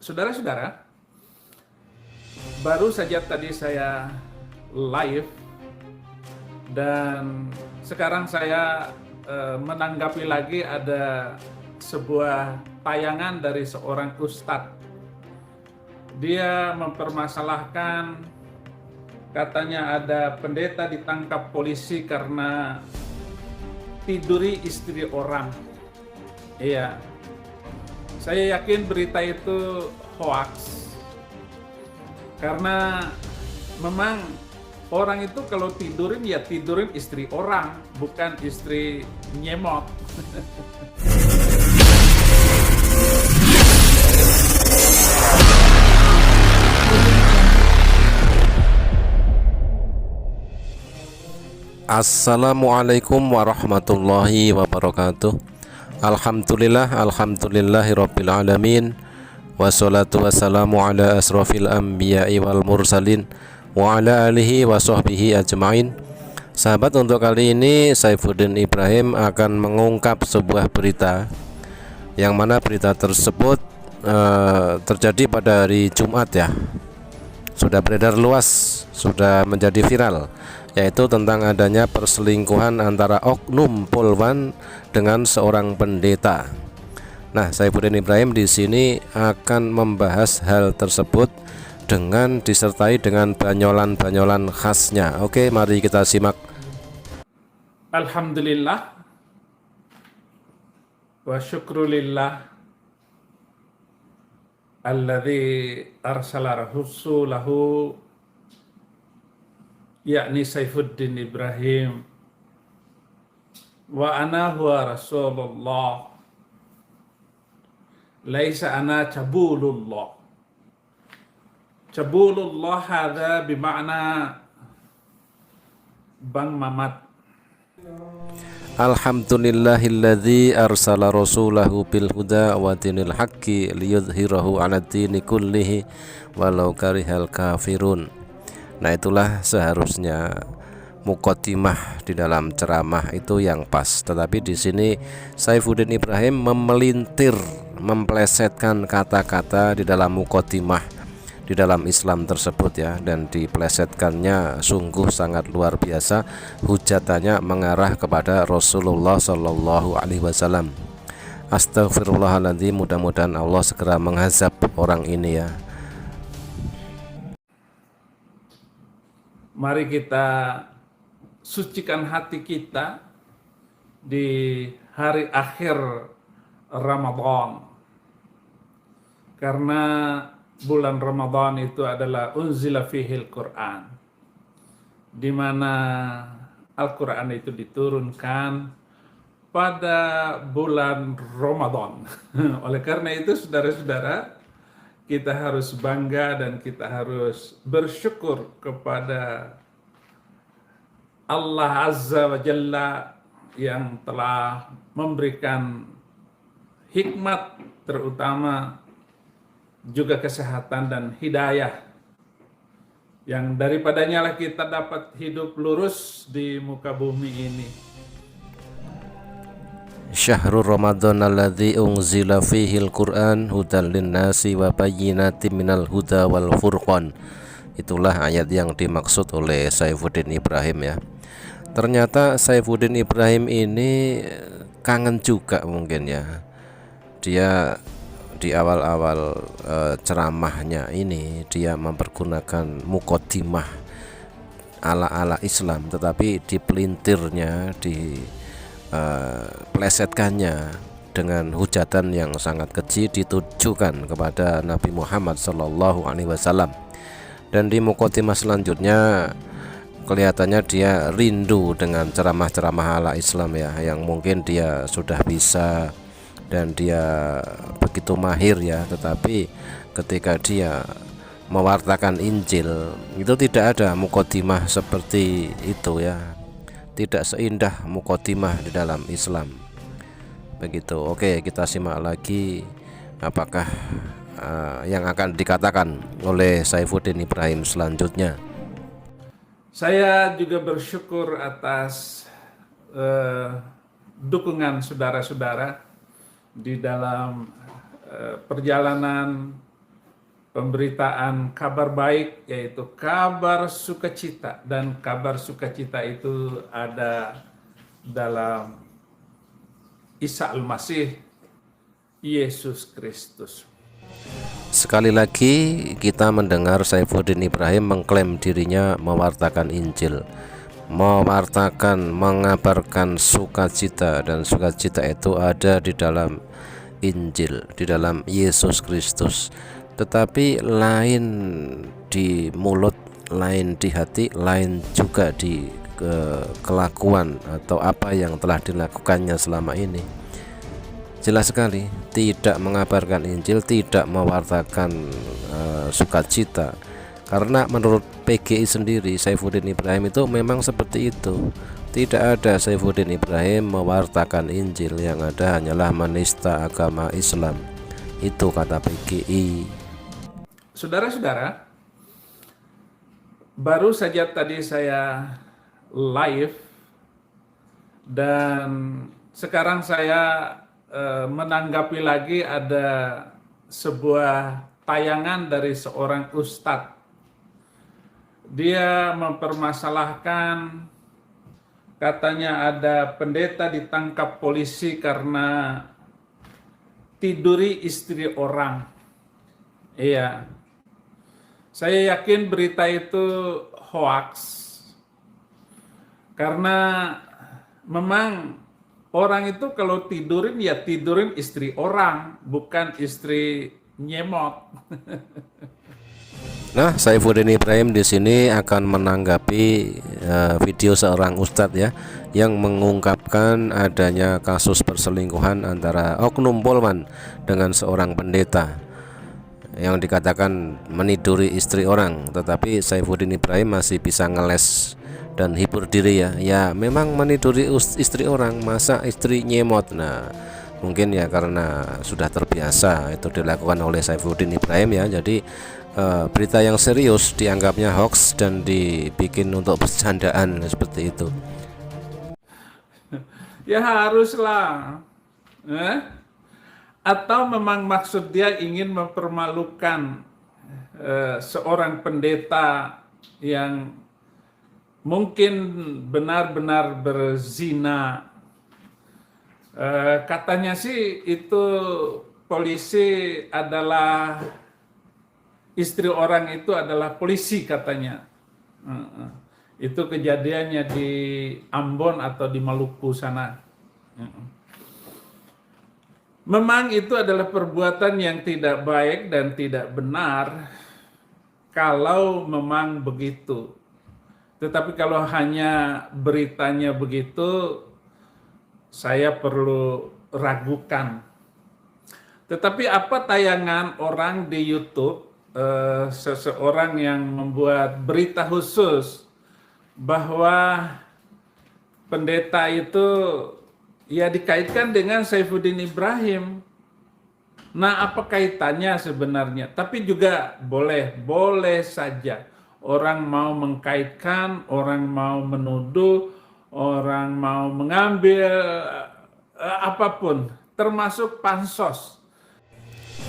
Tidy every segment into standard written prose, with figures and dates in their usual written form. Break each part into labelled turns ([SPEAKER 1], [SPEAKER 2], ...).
[SPEAKER 1] Saudara-saudara, baru saja tadi saya live dan sekarang saya menanggapi lagi ada sebuah tayangan dari seorang ustadz. Dia mempermasalahkan, katanya ada pendeta ditangkap polisi karena tiduri istri orang. Iya, saya yakin berita itu hoax. Karena memang orang itu kalau tidurin ya tidurin istri orang, bukan istri nyemot.
[SPEAKER 2] Assalamualaikum warahmatullahi wabarakatuh. Alhamdulillahirabbil alamin. Wassalatu wassalamu ala asrofil anbiya'i wal mursalin wa ala alihi wa sahbihi ajma'in. Sahabat, untuk kali ini Saifuddin Ibrahim akan mengungkap sebuah berita, yang mana berita tersebut terjadi pada hari Jumat ya. Sudah beredar luas, sudah menjadi viral, yaitu tentang adanya perselingkuhan antara oknum polwan dengan seorang pendeta. Nah, Saifuddin Ibrahim di sini akan membahas hal tersebut dengan disertai dengan banyolan-banyolan khasnya. Oke, mari kita simak.
[SPEAKER 1] Alhamdulillah wa syukrulillah alladzi arsala rasulahu yakni Saifuddin Ibrahim wa ana huwa rasulullah laisa ana cabulullah. Cabulullah hadha bima'na Bang Mamat.
[SPEAKER 2] Alhamdulillahilladzi arsala rasulahu bil huda wa dinil haqqi liyudhhirahu 'ala dini kullihi walau karihal kafirun. Nah, itulah seharusnya muqaddimah di dalam ceramah itu yang pas. Tetapi di sini Saifuddin Ibrahim memelintir, memplesetkan kata-kata di dalam muqaddimah di dalam Islam tersebut ya, dan diplesetkannya sungguh sangat luar biasa. Hujatannya mengarah kepada Rasulullah Shallallahu Alaihi Wasallam. Astagfirullahaladzim, mudah-mudahan Allah segera menghazab orang ini ya.
[SPEAKER 1] Mari kita sucikan hati kita di hari akhir Ramadan, karena bulan Ramadan itu adalah unzila fihil Quran, di mana Al-Quran itu diturunkan pada bulan Ramadan. Oleh karena itu, saudara-saudara, kita harus bangga dan kita harus bersyukur kepada Allah Azza wa Jalla yang telah memberikan hikmat, terutama juga kesehatan dan hidayah, yang daripadanya lah kita dapat hidup lurus di muka bumi ini.
[SPEAKER 2] Syahrul Ramadan alladzi unzila fihil Qur'an hudan linnasi wa bayyinatin minal huda wal furqan. Itulah ayat yang dimaksud oleh Saifuddin Ibrahim ya. Ternyata Saifuddin Ibrahim ini kangen juga mungkin ya. Dia di awal-awal ceramahnya ini dia mempergunakan muqaddimah ala-ala Islam, tetapi dipelintirnya, plesetkannya dengan hujatan yang sangat keji ditujukan kepada Nabi Muhammad Sallallahu Alaihi Wasallam. Dan di muqaddimah selanjutnya kelihatannya dia rindu dengan ceramah-ceramah ala Islam ya, yang mungkin dia sudah bisa dan dia begitu mahir ya, tetapi ketika dia mewartakan Injil itu tidak ada muqaddimah seperti itu ya, tidak seindah muqaddimah di dalam Islam begitu. Oke, kita simak lagi apakah yang akan dikatakan oleh Saifuddin Ibrahim selanjutnya.
[SPEAKER 1] Saya juga bersyukur atas dukungan saudara-saudara di dalam perjalanan pemberitaan kabar baik, yaitu kabar sukacita, dan kabar sukacita itu ada dalam Isa Al-Masih, Yesus Kristus.
[SPEAKER 2] Sekali lagi kita mendengar Saifuddin Ibrahim mengklaim dirinya mewartakan Injil, mewartakan, mengabarkan sukacita, dan sukacita itu ada di dalam Injil, di dalam Yesus Kristus. Tetapi lain di mulut, lain di hati, lain juga di kelakuan atau apa yang telah dilakukannya selama ini. Jelas sekali tidak mengabarkan Injil, tidak mewartakan sukacita. Karena menurut PGI sendiri, Saifuddin Ibrahim itu memang seperti itu. Tidak ada Saifuddin Ibrahim mewartakan Injil, yang ada hanyalah menista agama Islam. Itu kata PGI.
[SPEAKER 1] Saudara-saudara, baru saja tadi saya live, dan sekarang saya menanggapi lagi ada sebuah tayangan dari seorang ustadz. Dia mempermasalahkan, katanya ada pendeta ditangkap polisi karena tiduri istri orang. Iya, saya yakin berita itu hoax, karena memang orang itu kalau tidurin ya tidurin istri orang, bukan istri nyemot.
[SPEAKER 2] Nah, Saifuddin Ibrahim di sini akan menanggapi video seorang ustadz ya, yang mengungkapkan adanya kasus perselingkuhan antara oknum polwan dengan seorang pendeta yang dikatakan meniduri istri orang. Tetapi Saifuddin Ibrahim masih bisa ngeles dan hibur diri ya. Ya memang meniduri istri orang, masa istri nyemot. Nah, mungkin ya karena sudah terbiasa itu dilakukan oleh Saifuddin Ibrahim ya. Jadi berita yang serius dianggapnya hoax dan dibikin untuk bercandaan seperti itu.
[SPEAKER 1] Ya haruslah. Atau memang maksud dia ingin mempermalukan seorang pendeta yang mungkin benar-benar berzina. Katanya sih itu polisi adalah, istri orang itu adalah polisi katanya. Itu kejadiannya di Ambon atau di Maluku sana. Memang itu adalah perbuatan yang tidak baik dan tidak benar kalau memang begitu. Tetapi kalau hanya beritanya begitu, saya perlu ragukan. Tetapi apa tayangan orang di YouTube, seseorang yang membuat berita khusus bahwa pendeta itu ya dikaitkan dengan Saifuddin Ibrahim. Nah, apa kaitannya sebenarnya? Tapi juga boleh saja orang mau mengkaitkan, orang mau menuduh, orang mau mengambil apapun, termasuk pansos.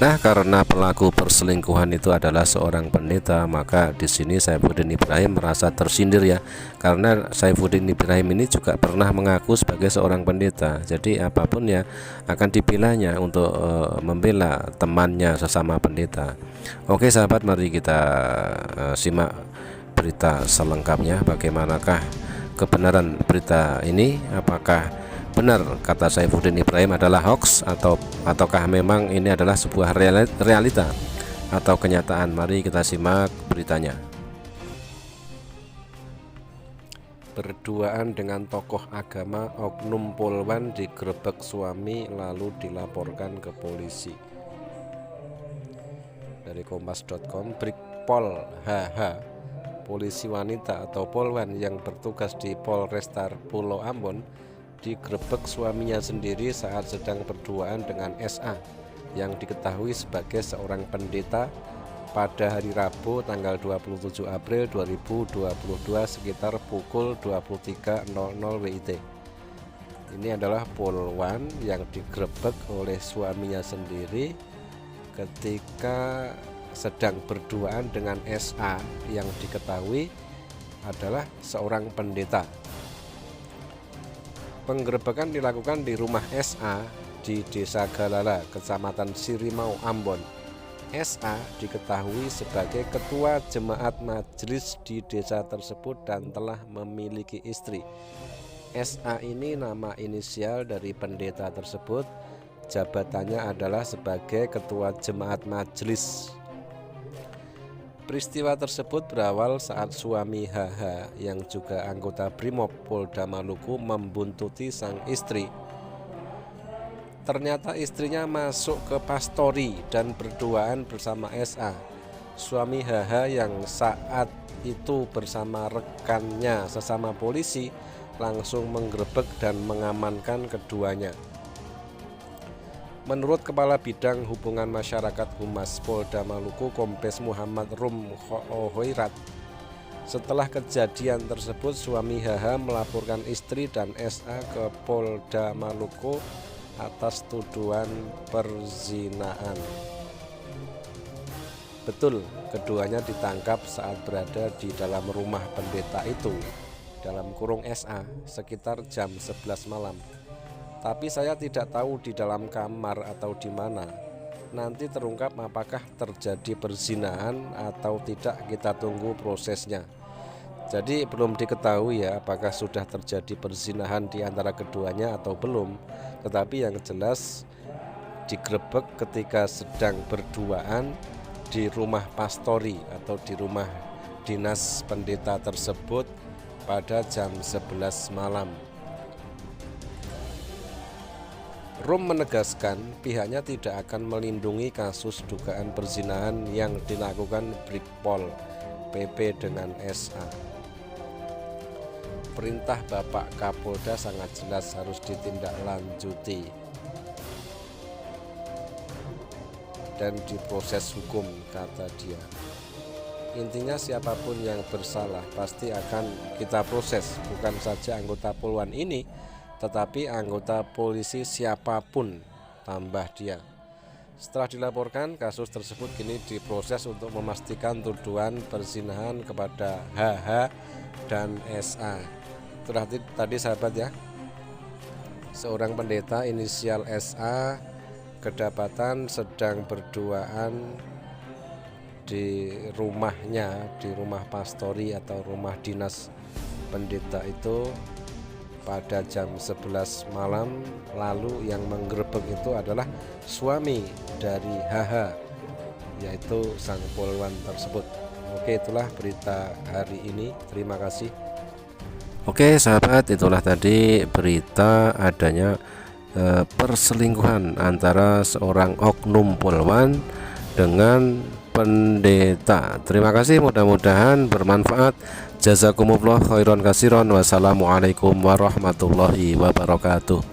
[SPEAKER 2] Nah, karena pelaku perselingkuhan itu adalah seorang pendeta, maka di sini Saifuddin Ibrahim merasa tersindir ya, karena Saifuddin Ibrahim ini juga pernah mengaku sebagai seorang pendeta. Jadi apapun ya akan dipilahnya untuk membela temannya sesama pendeta. Oke sahabat, mari kita simak berita selengkapnya. Bagaimanakah kebenaran berita ini? Apakah benar kata Saifuddin Ibrahim adalah hoax ataukah memang ini adalah sebuah realita atau kenyataan? Mari kita simak beritanya. Berduaan dengan tokoh agama, oknum polwan digerebek suami lalu dilaporkan ke polisi. Dari kompas.com, Brigpol HH, polisi wanita atau polwan yang bertugas di Polrestar Pulau Ambon, digerebek suaminya sendiri saat sedang berduaan dengan SA yang diketahui sebagai seorang pendeta pada hari Rabu tanggal 27 April 2022 sekitar pukul 23.00 WIT. Ini adalah polwan yang digerebek oleh suaminya sendiri ketika sedang berduaan dengan SA yang diketahui adalah seorang pendeta. Penggerebekan dilakukan di rumah SA di Desa Galala, Kecamatan Sirimau, Ambon. SA diketahui sebagai ketua jemaat majelis di desa tersebut dan telah memiliki istri. SA ini nama inisial dari pendeta tersebut. Jabatannya adalah sebagai ketua jemaat majelis. Peristiwa tersebut berawal saat suami HH yang juga anggota Brimob Polda Maluku membuntuti sang istri. Ternyata istrinya masuk ke pastori dan berduaan bersama SA. Suami HH yang saat itu bersama rekannya sesama polisi langsung menggerebek dan mengamankan keduanya. Menurut Kepala Bidang Hubungan Masyarakat Humas Polda Maluku, Kombes Muhammad Rum Hoirat, setelah kejadian tersebut suami HH melaporkan istri dan SA ke Polda Maluku atas tuduhan perzinaan. Betul, keduanya ditangkap saat berada di dalam rumah pendeta itu, dalam kurung SA, sekitar jam 11 malam. Tapi saya tidak tahu di dalam kamar atau di mana. Nanti terungkap apakah terjadi perzinahan atau tidak, kita tunggu prosesnya. Jadi belum diketahui ya apakah sudah terjadi perzinahan di antara keduanya atau belum. Tetapi yang jelas digerebek ketika sedang berduaan di rumah pastori atau di rumah dinas pendeta tersebut pada jam 11 malam. Rum menegaskan pihaknya tidak akan melindungi kasus dugaan perzinahan yang dilakukan Brigpol PP dengan SA. Perintah Bapak Kapolda sangat jelas harus ditindaklanjuti dan diproses hukum, kata dia. Intinya siapapun yang bersalah pasti akan kita proses, bukan saja anggota Poluan ini, tetapi anggota polisi siapapun, tambah dia. Setelah dilaporkan, kasus tersebut kini diproses untuk memastikan tuduhan perzinahan kepada HH dan SA. Itulah tadi sahabat ya, seorang pendeta inisial SA kedapatan sedang berduaan di rumahnya, di rumah pastori atau rumah dinas pendeta itu pada jam 11 malam lalu. Yang menggerebek itu adalah suami dari HH, yaitu sang polwan tersebut. Oke, itulah berita hari ini. Terima kasih. Oke sahabat, itulah tadi berita adanya perselingkuhan antara seorang oknum polwan dengan pendeta. Terima kasih, mudah-mudahan bermanfaat. Jazakumullah khairan katsiran. Wassalamualaikum warahmatullahi wabarakatuh.